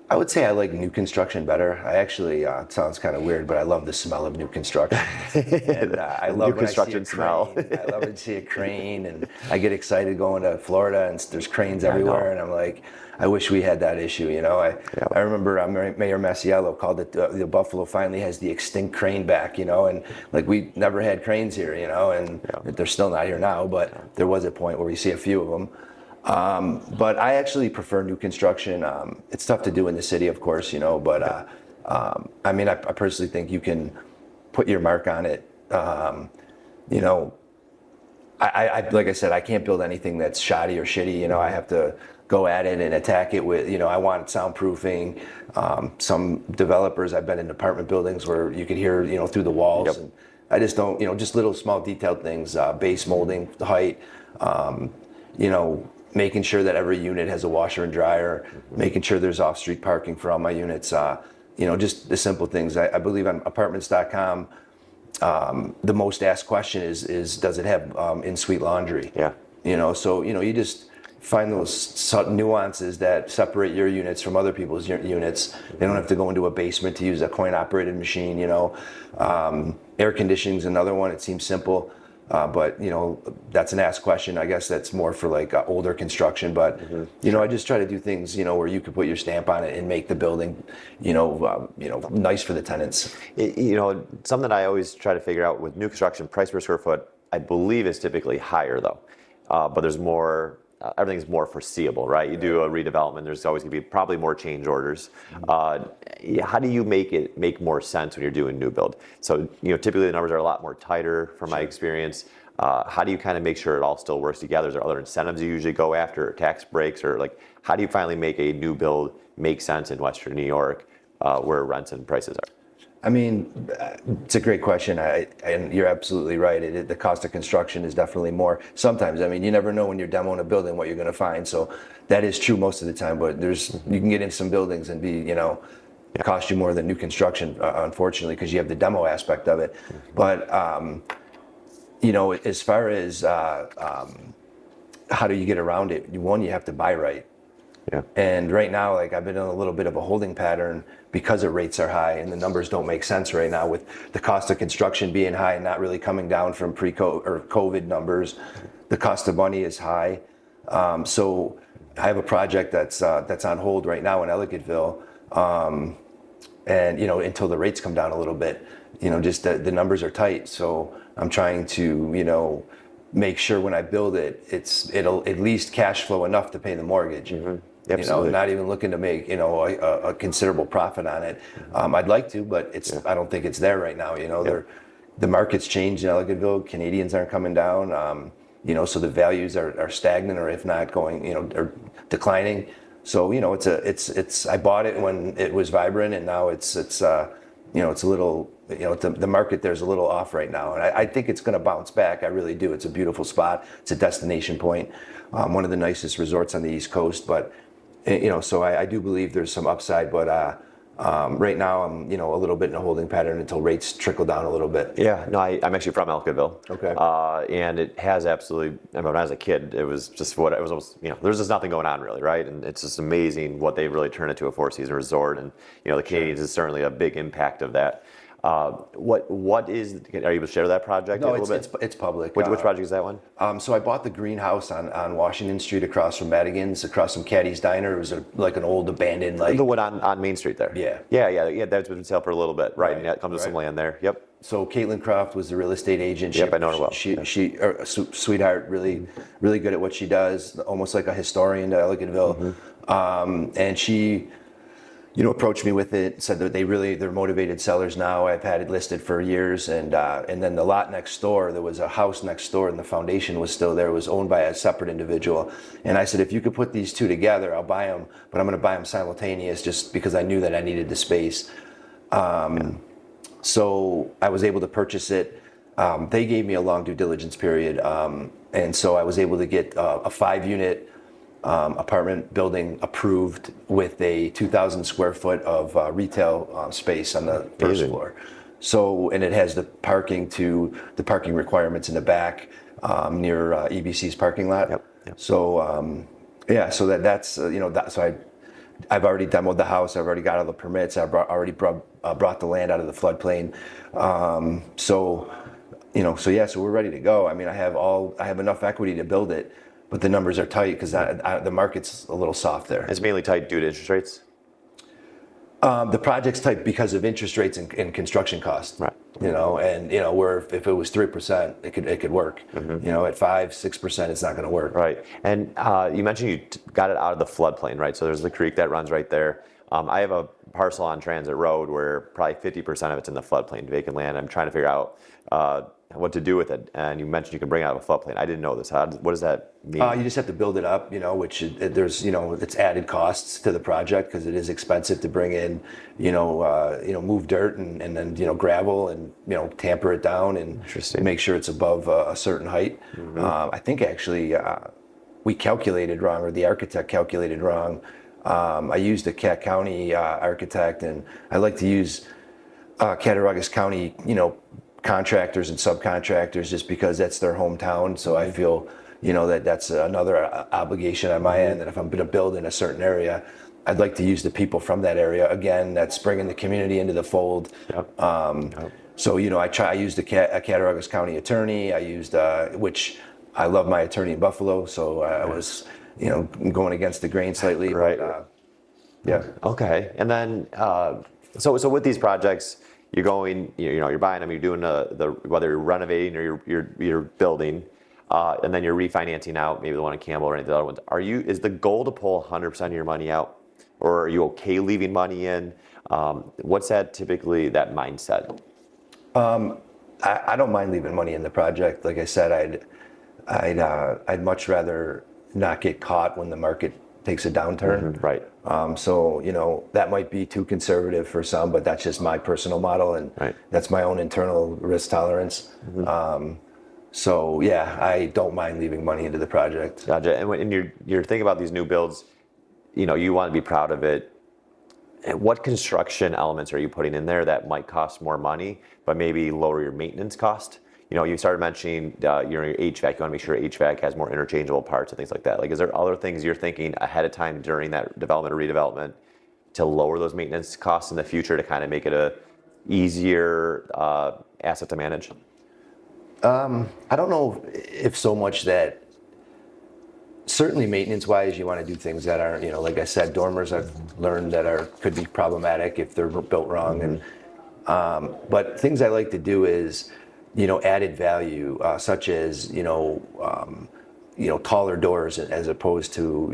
[SPEAKER 2] I like new construction better. I actually, it sounds kind of weird, but I love the smell of new construction. And I love
[SPEAKER 1] new construction smell.
[SPEAKER 2] I love to see a crane, and I get excited going to Florida, and there's cranes everywhere, and I'm like, I wish we had that issue. You know, I remember Mayor Masiello called it the Buffalo finally has the extinct crane back. You know, and like we never had cranes here. You know, and they're still not here now, but there was a point where we see a few of them. But I actually prefer new construction. It's tough to do in the city, of course, you know, but I mean, I personally think you can put your mark on it. You know, I like I said, I can't build anything that's shoddy or shitty. You know, I have to go at it and attack it with, you know, I want soundproofing. Some developers, I've been in apartment buildings where you could hear, you know, through the walls. And I just don't, you know, just little small detailed things, base molding, the height, you know, making sure that every unit has a washer and dryer, making sure there's off-street parking for all my units, you know, just the simple things. I believe on apartments.com, the most asked question is does it have in-suite laundry?
[SPEAKER 1] Yeah.
[SPEAKER 2] You know, so, you know, you just find those nuances that separate your units from other people's units. They don't have to go into a basement to use a coin-operated machine, you know. Air conditioning is another one. It seems simple. But, you know, that's an asked question. I guess that's more for like older construction. But, you know, I just try to do things, you know, where you could put your stamp on it and make the building, you know, nice for the tenants.
[SPEAKER 1] You know, something I always try to figure out with new construction, price per square foot, I believe is typically higher though. But there's more, everything's more foreseeable, right? You do a redevelopment, there's always gonna be probably more change orders. How do you make it make more sense when you're doing new build? So, you know, typically the numbers are a lot more tighter from my experience. How do you kind of make sure it all still works together? Is there other incentives you usually go after, or tax breaks, or like, how do you finally make a new build make sense in Western New York where rents and prices are?
[SPEAKER 2] I mean, it's a great question, and you're absolutely right. The cost of construction is definitely more. Sometimes, I mean, you never know when you're demoing a building what you're going to find. So that is true most of the time. But you can get in some buildings and be, you know, cost you more than new construction, unfortunately, because you have the demo aspect of it. But you know, as far as how do you get around it? One, you have to buy right.
[SPEAKER 1] Yeah.
[SPEAKER 2] And right now, like I've been in a little bit of a holding pattern because the rates are high and the numbers don't make sense right now with the cost of construction being high and not really coming down from COVID numbers. The cost of money is high. So I have a project that's on hold right now in Ellicottville. And, you know, until the rates come down a little bit, you know, just the numbers are tight. So I'm trying to, you know, make sure when I build it, it'll at least cash flow enough to pay the mortgage. You know, not even looking to make, you know, a considerable profit on it. I'd like to, but I don't think it's there right now. You know, the market's changed in Ellicottville. Canadians aren't coming down. You know, so the values are stagnant, or if not going, you know, are declining. So, you know, it's I bought it when it was vibrant, and now it's you know, it's a little, you know, the market there's a little off right now, and I think it's going to bounce back. I really do. It's a beautiful spot. It's a destination point, one of the nicest resorts on the East Coast. But, you know, so I do believe there's some upside. But right now I'm, you know, a little bit in a holding pattern until rates trickle down a little bit.
[SPEAKER 1] Yeah, no, I'm actually from Ellicottville.
[SPEAKER 2] Okay.
[SPEAKER 1] And it has absolutely, I remember when I was a kid, it was just what it was almost, you know, there's just nothing going on really, right? And it's just amazing what they've really turned into a four-season resort. And, you know, the Canadians is certainly a big impact of that. What is, are you able to share that project a little bit?
[SPEAKER 2] It's public.
[SPEAKER 1] Which project is that one?
[SPEAKER 2] So I bought the greenhouse on Washington Street across from Madigan's, across from Caddy's Diner. It was like an old abandoned, like...
[SPEAKER 1] The one on Main Street there?
[SPEAKER 2] Yeah.
[SPEAKER 1] Yeah, that's been sale for a little bit, right? And it comes with some land there, yep.
[SPEAKER 2] So Caitlin Croft was the real estate agent.
[SPEAKER 1] Yep, I know her well.
[SPEAKER 2] She sweetheart, really good at what she does, almost like a historian to Ellicottville. And she... approached me with it, said that they're motivated sellers now. I've had it listed for years, and then the lot next door, there was a house next door, and the foundation was still there. It was owned by a separate individual, and I said, if you could put these two together, I'll buy them, but I'm going to buy them simultaneous, just because I knew that I needed the space. So I was able to purchase it. They gave me a long due diligence period, and so I was able to get a 5-unit. Apartment building approved with a 2,000 square foot of retail space on the first floor. So, and it has the parking requirements in the back near EBC's parking lot.
[SPEAKER 1] Yep.
[SPEAKER 2] So, so that's so I've already demoed the house. I've already got all the permits. I've already brought the land out of the floodplain. So we're ready to go. I mean, I have enough equity to build it. But the numbers are tight because the market's a little soft there.
[SPEAKER 1] It's mainly tight due to interest rates?
[SPEAKER 2] The project's tight because of interest rates and construction costs.
[SPEAKER 1] Right.
[SPEAKER 2] Where if it was 3%, it could work.
[SPEAKER 1] Mm-hmm.
[SPEAKER 2] At 5-6%, it's not going to work.
[SPEAKER 1] Right. And you mentioned you got it out of the floodplain, right? So there's the creek that runs right there. I have a parcel on Transit Road where probably 50% of it's in the floodplain, vacant land. I'm trying to figure out what to do with it. And you mentioned you can bring it out of a floodplain. I didn't know this. What does that mean?
[SPEAKER 2] You just have to build it up, which there's, it's added costs to the project because it is expensive to bring in, move dirt and then, gravel and, tamper it down and make sure it's above a certain height. Mm-hmm. I think actually we calculated wrong, or the architect calculated wrong. I used a Cat County architect, and I like to use Cattaraugus County, contractors and subcontractors, just because that's their hometown. So I feel, that's another obligation on my end, that if I'm going to build in a certain area, I'd like to use the people from that area. Again, that's bringing the community into the fold. Yep. So, I used a Cattaraugus County attorney. I used, which I love my attorney in Buffalo. So I was, going against the grain slightly.
[SPEAKER 1] Right.
[SPEAKER 2] But, yeah.
[SPEAKER 1] Okay. And then, so with these projects, you're going, you're buying them, you're doing whether you're renovating or you're building, and then you're refinancing out, maybe the one in Campbell or any of the other ones. Is the goal to pull 100% of your money out, or are you okay leaving money in? What's that typically, that mindset?
[SPEAKER 2] I don't mind leaving money in the project. Like I said, I'd much rather not get caught when the market takes a downturn.
[SPEAKER 1] Mm-hmm, right.
[SPEAKER 2] So, that might be too conservative for some, but that's just my personal model, and that's my own internal risk tolerance. Mm-hmm. So yeah, I don't mind leaving money into the project.
[SPEAKER 1] Gotcha. And when you're thinking about these new builds, you want to be proud of it. What construction elements are you putting in there that might cost more money, but maybe lower your maintenance cost? You started mentioning your HVAC. You want to make sure HVAC has more interchangeable parts and things like that. Like, is there other things you're thinking ahead of time during that development or redevelopment to lower those maintenance costs in the future to kind of make it a easier asset to manage?
[SPEAKER 2] I don't know if so much that. Certainly, maintenance-wise, you want to do things that aren't, like I said, dormers I've learned that could be problematic if they're built wrong, and but things I like to do is, added value, such as, taller doors as opposed to,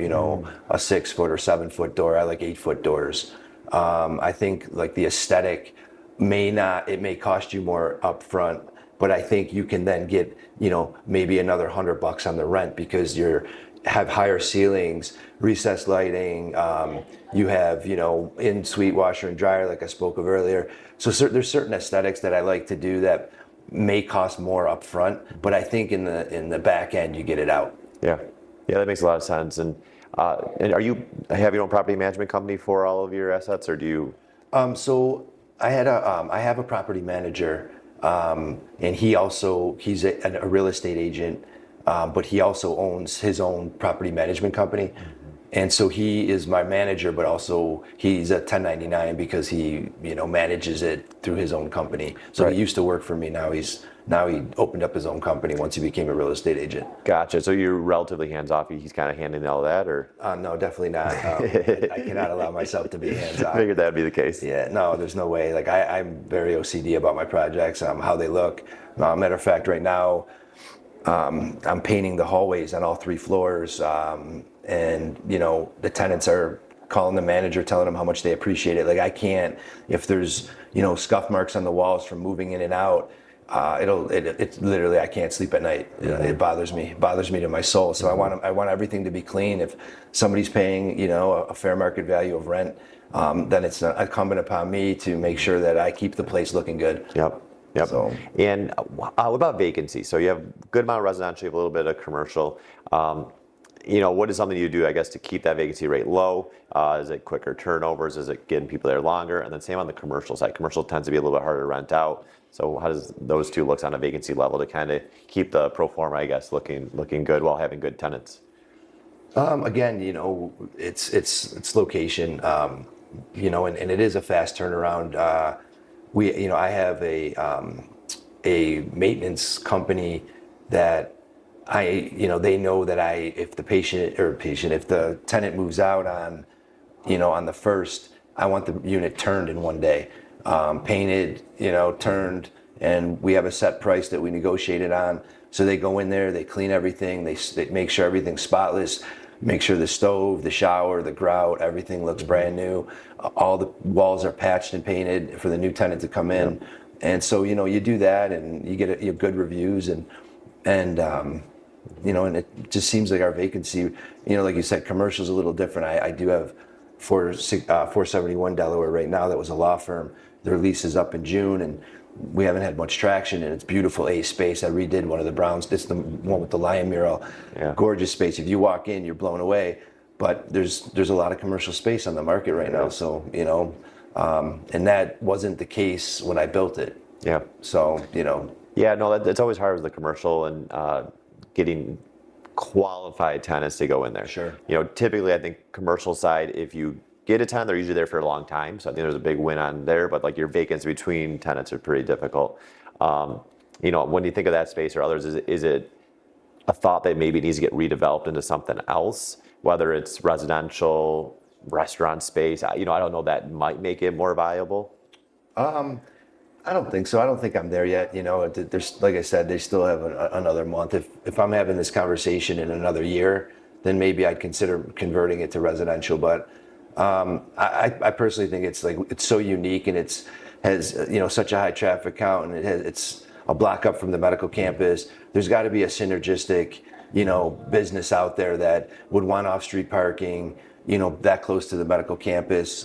[SPEAKER 2] a 6-foot or 7-foot door. I like 8-foot doors. I think like the aesthetic it may cost you more upfront, but I think you can then get, maybe another $100 on the rent because have higher ceilings, recessed lighting, you have, in-suite washer and dryer like I spoke of earlier. So there's certain aesthetics that I like to do that may cost more upfront, but I think in the back end you get it out.
[SPEAKER 1] Yeah, that makes a lot of sense. And have your own property management company for all of your assets, or do you?
[SPEAKER 2] So I have a property manager, and he's a real estate agent, but he also owns his own property management company. Mm-hmm. And so he is my manager, but also he's a 1099 because he, manages it through his own company. So He used to work for me. Now he opened up his own company once he became a real estate agent.
[SPEAKER 1] Gotcha. So you're relatively hands-off. He's kind of handling all that, or?
[SPEAKER 2] No, definitely not. I cannot allow myself to be hands-on.
[SPEAKER 1] Figured that'd be the case.
[SPEAKER 2] Yeah, no, there's no way. Like I'm very OCD about my projects, how they look. Matter of fact, right now, I'm painting the hallways on all 3 floors. And the tenants are calling the manager, telling them how much they appreciate it. Like I can't, if there's, scuff marks on the walls from moving in and out, it's literally, I can't sleep at night. It bothers me to my soul. So I want everything to be clean. If somebody's paying, a fair market value of rent, then it's incumbent upon me to make sure that I keep the place looking good.
[SPEAKER 1] Yep. So. And what about vacancy? So you have a good amount of residential, you have a little bit of commercial. What is something you do, I guess, to keep that vacancy rate low? Is it quicker turnovers? Is it getting people there longer? And then same on the commercial side. Commercial tends to be a little bit harder to rent out. So how does those two look on a vacancy level to kind of keep the pro forma, I guess, looking good while having good tenants?
[SPEAKER 2] Again, it's location, and it is a fast turnaround. I have a maintenance company that they know that if the tenant moves out on the first, I want the unit turned in one day, painted, turned, and we have a set price that we negotiated on. So they go in there, they clean everything, they make sure everything's spotless, make sure the stove, the shower, the grout, everything looks brand new. All the walls are patched and painted for the new tenant to come in. Yep. And so, you do that and you get good reviews and it just seems like our vacancy, like you said, commercial's a little different. I do have 471 Delaware right now. That was a law firm. Their lease is up in June and we haven't had much traction, and it's beautiful A space. I redid one of the Browns. It's the one with the lion mural. Yeah. Gorgeous space. If you walk in, you're blown away. But there's a lot of commercial space on the market right now. So, and that wasn't the case when I built it.
[SPEAKER 1] Yeah.
[SPEAKER 2] So,
[SPEAKER 1] Yeah, no, it's always hard with the commercial and getting qualified tenants to go in there.
[SPEAKER 2] Sure.
[SPEAKER 1] Typically I think commercial side, if you get a tenant, they're usually there for a long time. So I think there's a big win on there, but like your vacancy between tenants are pretty difficult. When you think of that space or others, is it a thought that maybe it needs to get redeveloped into something else, whether it's residential, restaurant space? I don't know, that might make it more viable.
[SPEAKER 2] I don't think so. I don't think I'm there yet. There's, like I said, they still have another month. If I'm having this conversation in another year, then maybe I'd consider converting it to residential. But I personally think it's so unique and has such a high traffic count, and it's a block up from the medical campus. There's got to be a synergistic business out there that would want off-street parking, that close to the medical campus,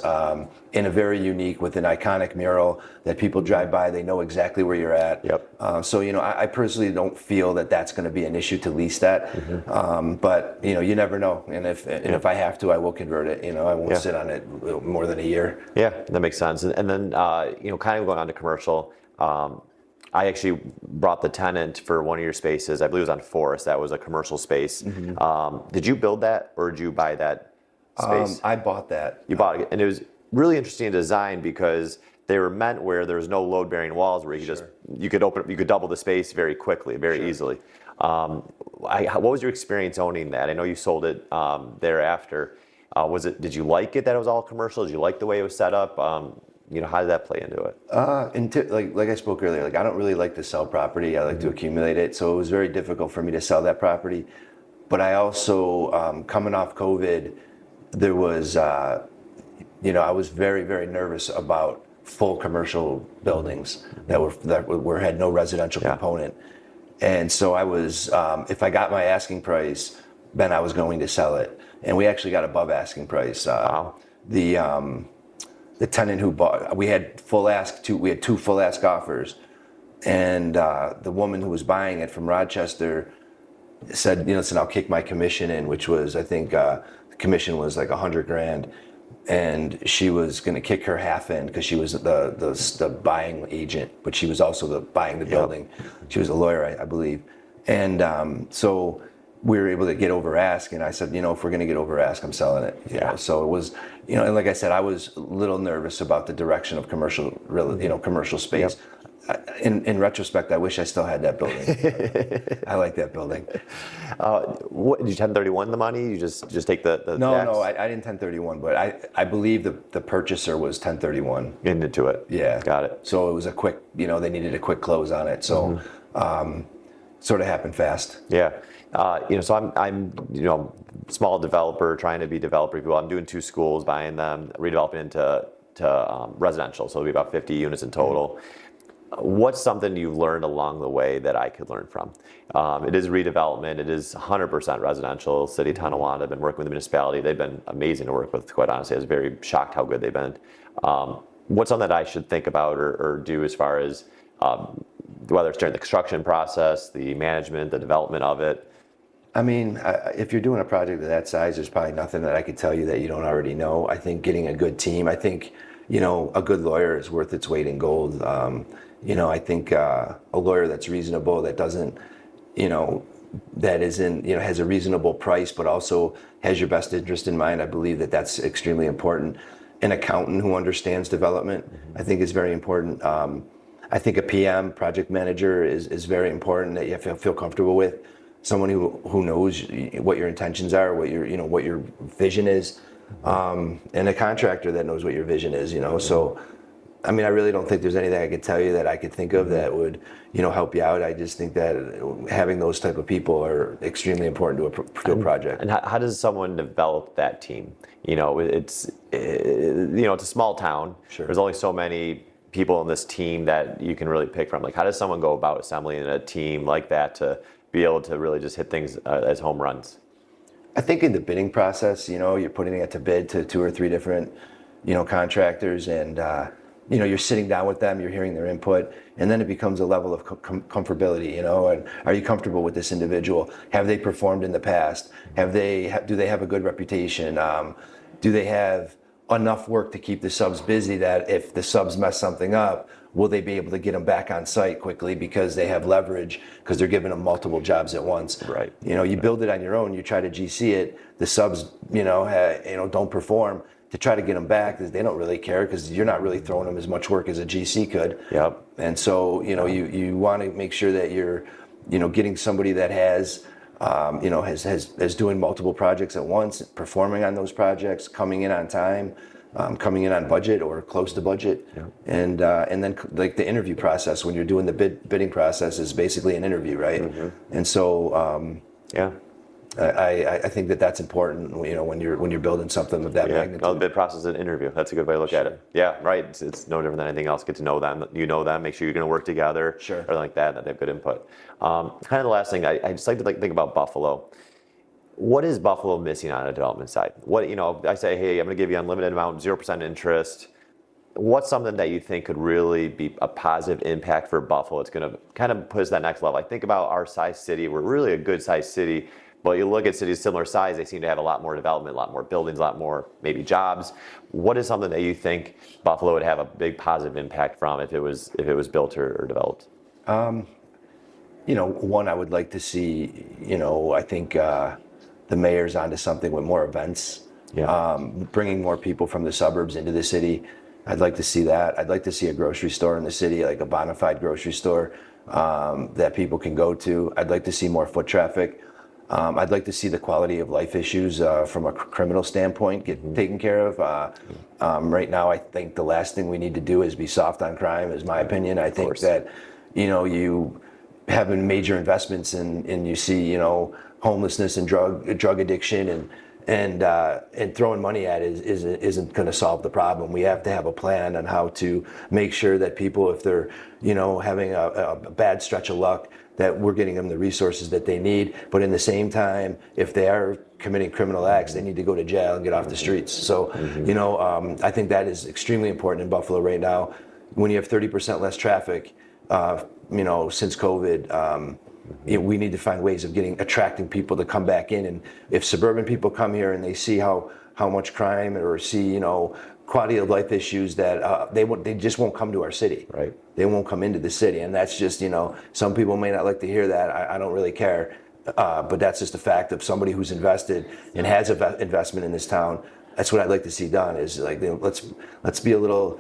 [SPEAKER 2] in a very unique, with an iconic mural that people drive by, they know exactly where you're at.
[SPEAKER 1] Yep.
[SPEAKER 2] So, I personally don't feel that that's going to be an issue to lease that. Mm-hmm. But, you never know. And if I have to, I will convert it. I won't sit on it more than a year.
[SPEAKER 1] Yeah, that makes sense. And then, kind of going on to commercial, I actually brought the tenant for one of your spaces. I believe it was on Forest. That was a commercial space. Mm-hmm. Did you build that or did you buy that space?
[SPEAKER 2] I bought that.
[SPEAKER 1] You bought it, and it was really interesting design because they were meant where there was no load-bearing walls, where you could double the space very quickly, very easily. What was your experience owning that? I know you sold it thereafter. Did you like it that it was all commercial? Did you like the way it was set up? How did that play into it?
[SPEAKER 2] Like I spoke earlier, I don't really like to sell property. I like to accumulate it. So it was very difficult for me to sell that property. But I also, coming off COVID, there was, I was very, very nervous about full commercial buildings that had no residential component. And so I was, if I got my asking price, then I was going to sell it. And we actually got above asking price.
[SPEAKER 1] Wow.
[SPEAKER 2] The tenant who bought, we had two full ask offers, and the woman who was buying it from Rochester said, listen, I'll kick my commission in, which was, I think, the commission was like $100,000, and she was going to kick her half in because she was the buying agent, but she was also buying the building. She was a lawyer, I believe, and so we were able to get over ask, and I said, if we're going to get over ask, I'm selling it. So it was, and like I said, I was a little nervous about the direction of commercial space. Yep. In retrospect, I wish I still had that building. I like that building.
[SPEAKER 1] What, did you 1031 the money? You just take the
[SPEAKER 2] No,
[SPEAKER 1] tax?
[SPEAKER 2] I didn't 1031, but I believe the purchaser was 1031.
[SPEAKER 1] Into it.
[SPEAKER 2] Yeah.
[SPEAKER 1] Got it.
[SPEAKER 2] So it was a quick, they needed a quick close on it. So sort of happened fast.
[SPEAKER 1] Yeah. So I'm small developer trying to be developer people. I'm doing 2 schools, buying them, redeveloping into residential. So it'll be about 50 units in total. What's something you've learned along the way that I could learn from? It is redevelopment. It is 100% residential. City of Tonawanda. I've been working with the municipality. They've been amazing to work with, quite honestly. I was very shocked how good they've been. What's something that I should think about or do as far as whether it's during the construction process, the management, the development of it?
[SPEAKER 2] I mean, if you're doing a project of that size, there's probably nothing that I could tell you that you don't already know. I think getting a good team, I think, a good lawyer is worth its weight in gold. I think a lawyer that's reasonable, that doesn't, that isn't, has a reasonable price, but also has your best interest in mind. I believe that that's extremely important. An accountant who understands development, I think, is very important. I think a PM, project manager, is very important that you feel comfortable with. Someone who knows what your intentions are, what your vision is, and a contractor that knows what your vision is. So, I mean, I really don't think there's anything I could tell you that I could think of that would, help you out. I just think that having those type of people are extremely important to a project.
[SPEAKER 1] And how does someone develop that team? It's a small town.
[SPEAKER 2] Sure.
[SPEAKER 1] There's only so many people in this team that you can really pick from. Like, how does someone go about assembling a team like that to be able to really just hit things as home runs?
[SPEAKER 2] I think in the bidding process, you're putting it to bid to 2 or 3 different, contractors, and you're sitting down with them, you're hearing their input, and then it becomes a level of comfortability. And are you comfortable with this individual? Have they performed in the past? Do they have a good reputation? Do they have enough work to keep the subs busy that if the subs mess something up, will they be able to get them back on site quickly because they have leverage because they're giving them multiple jobs at once?
[SPEAKER 1] Right.
[SPEAKER 2] You build it on your own, you try to GC it, the subs, don't perform. To try to get them back, they don't really care because you're not really throwing them as much work as a GC could.
[SPEAKER 1] Yep.
[SPEAKER 2] And so, you want to make sure that you're, getting somebody that has doing multiple projects at once, performing on those projects, coming in on time, coming in on budget or close to budget.
[SPEAKER 1] Yep.
[SPEAKER 2] And then like the interview process, when you're doing the bidding process, is basically an interview, right? Mm-hmm. And so, I think that's important, when you're building something of that magnitude.
[SPEAKER 1] The bid process is an interview. That's a good way to look at it. Yeah, right. It's no different than anything else. Get to know them. Make sure you're going to work together.
[SPEAKER 2] Sure.
[SPEAKER 1] Or like that they have good input. Kind of the last thing, I just like to think about Buffalo. What is Buffalo missing on a development side? I say, hey, I'm going to give you unlimited amount, 0% interest. What's something that you think could really be a positive impact for Buffalo? It's going to kind of put us to that next level. I think about our size city. We're really a good size city. But you look at cities similar size, they seem to have a lot more development, a lot more buildings, a lot more maybe jobs. What is something that you think Buffalo would have a big positive impact from if it was built or developed?
[SPEAKER 2] One, I would like to see, I think the mayor's onto something with more events, bringing more people from the suburbs into the city. I'd like to see that. I'd like to see a grocery store in the city, like a bona fide grocery store that people can go to. I'd like to see more foot traffic. I'd like to see the quality of life issues from a criminal standpoint get taken care of. Right now, I think the last thing we need to do is be soft on crime, is my opinion. I think that, you having major investments and you see, homelessness and drug addiction and throwing money at it isn't going to solve the problem. We have to have a plan on how to make sure that people, if they're, having a bad stretch of luck, that we're getting them the resources that they need. But in the same time, if they are committing criminal acts, they need to go to jail and get off the streets. So, I think that is extremely important in Buffalo right now. When you have 30% less traffic, since COVID, we need to find ways of attracting people to come back in. And if suburban people come here and they see how much crime or see, quality of life issues, that they just won't come to our city. Right. They won't come into the city. And that's just, some people may not like to hear that. I don't really care. But that's just a fact of somebody who's invested and has an investment in this town. That's what I'd like to see done, is like, let's be a little,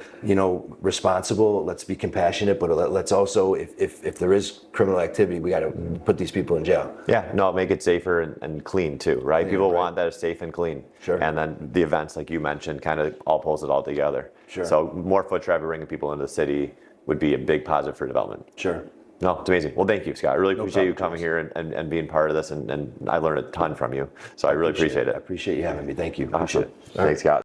[SPEAKER 2] responsible. Let's be compassionate, but let's also, if there is criminal activity, we got to put these people in jail.
[SPEAKER 1] Yeah, no, make it safer and clean too, right? Yeah, people want that it's safe and clean.
[SPEAKER 2] Sure. And
[SPEAKER 1] then the events, like you mentioned, kind of all pulls it all together.
[SPEAKER 2] Sure.
[SPEAKER 1] So more foot traffic bringing people into the city would be a big positive for development.
[SPEAKER 2] Sure.
[SPEAKER 1] No, it's amazing. Well, thank you, Scott. I really appreciate you
[SPEAKER 2] problem,
[SPEAKER 1] coming here and being part of this, and I learned a ton from you. So I really appreciate
[SPEAKER 2] I
[SPEAKER 1] it.
[SPEAKER 2] appreciate you having me. Thank you.
[SPEAKER 1] Awesome.
[SPEAKER 2] Appreciate it.
[SPEAKER 1] Thanks, Scott.